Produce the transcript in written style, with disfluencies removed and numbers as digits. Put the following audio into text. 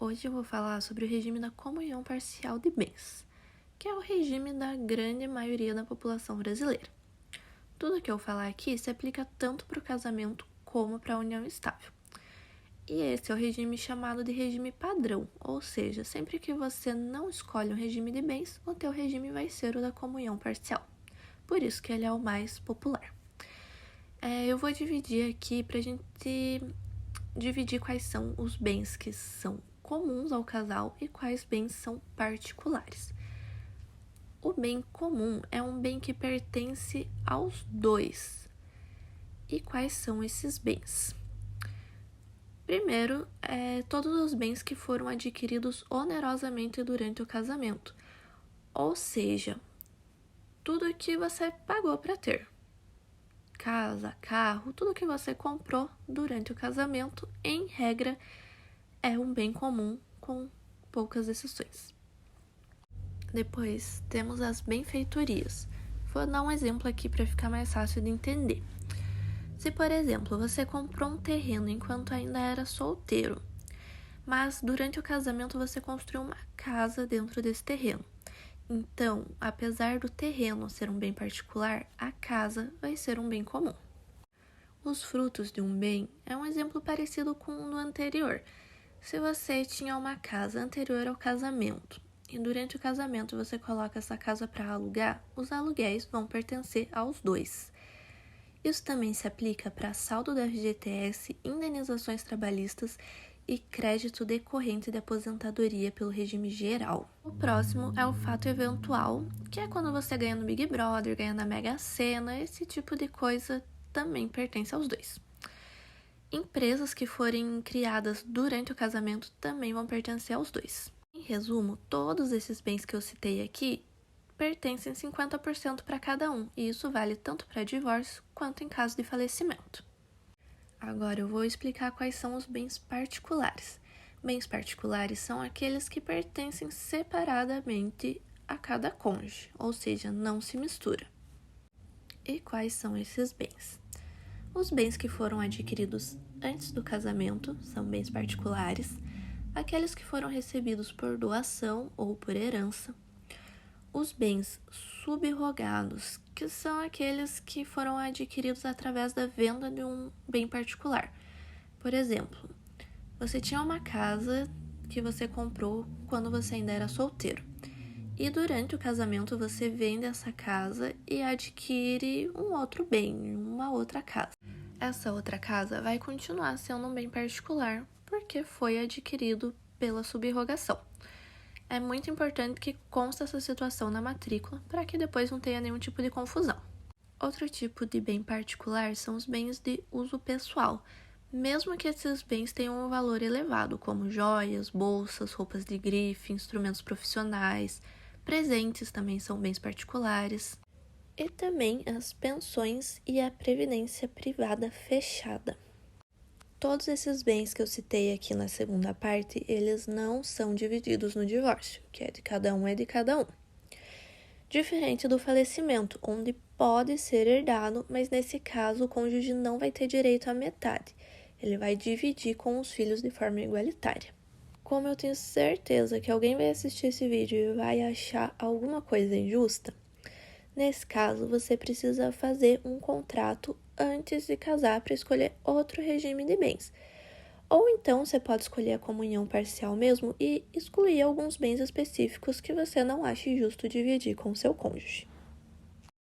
Hoje eu vou falar sobre o regime da comunhão parcial de bens, que é o regime da grande maioria da população brasileira. Tudo que eu falar aqui se aplica tanto para o casamento como para a união estável. E esse é o regime chamado de regime padrão, ou seja, sempre que você não escolhe um regime de bens, o teu regime vai ser o da comunhão parcial. Por isso que ele é o mais popular. Eu vou dividir aqui para a gente dividir quais são os bens que são comuns ao casal e quais bens são particulares. O bem comum é um bem que pertence aos dois. E quais são esses bens? Primeiro, todos os bens que foram adquiridos onerosamente durante o casamento, ou seja, tudo que você pagou para ter. Casa, carro, tudo que você comprou durante o casamento, em regra, é um bem comum com poucas exceções. Depois, temos as benfeitorias. Vou dar um exemplo aqui para ficar mais fácil de entender. Se, por exemplo, você comprou um terreno enquanto ainda era solteiro, mas durante o casamento você construiu uma casa dentro desse terreno. Então, apesar do terreno ser um bem particular, a casa vai ser um bem comum. Os frutos de um bem é um exemplo parecido com o do anterior. Se você tinha uma casa anterior ao casamento e durante o casamento você coloca essa casa para alugar, os aluguéis vão pertencer aos dois. Isso também se aplica para saldo do FGTS, indenizações trabalhistas e crédito decorrente de aposentadoria pelo regime geral. O próximo é o fato eventual, que é quando você ganha no Big Brother, ganha na Mega Sena, esse tipo de coisa também pertence aos dois. Empresas que forem criadas durante o casamento também vão pertencer aos dois. Em resumo, todos esses bens que eu citei aqui pertencem 50% para cada um, e isso vale tanto para divórcio quanto em caso de falecimento. Agora eu vou explicar quais são os bens particulares. Bens particulares são aqueles que pertencem separadamente a cada cônjuge, ou seja, não se mistura. E quais são esses bens? Os bens que foram adquiridos antes do casamento são bens particulares, aqueles que foram recebidos por doação ou por herança. Os bens subrogados, que são aqueles que foram adquiridos através da venda de um bem particular. Por exemplo, você tinha uma casa que você comprou quando você ainda era solteiro. E durante o casamento você vende essa casa e adquire um outro bem, uma outra casa. Essa outra casa vai continuar sendo um bem particular, porque foi adquirido pela subrogação. É muito importante que conste essa situação na matrícula para que depois não tenha nenhum tipo de confusão. Outro tipo de bem particular são os bens de uso pessoal, mesmo que esses bens tenham um valor elevado, como joias, bolsas, roupas de grife, instrumentos profissionais, presentes também são bens particulares, e também as pensões e a previdência privada fechada. Todos esses bens que eu citei aqui na segunda parte, eles não são divididos no divórcio, que é de cada um, é de cada um. Diferente do falecimento, onde pode ser herdado, mas nesse caso o cônjuge não vai ter direito à metade. Ele vai dividir com os filhos de forma igualitária. Como eu tenho certeza que alguém vai assistir esse vídeo e vai achar alguma coisa injusta, nesse caso você precisa fazer um contrato antes de casar para escolher outro regime de bens. Ou então você pode escolher a comunhão parcial mesmo e excluir alguns bens específicos que você não ache justo dividir com seu cônjuge.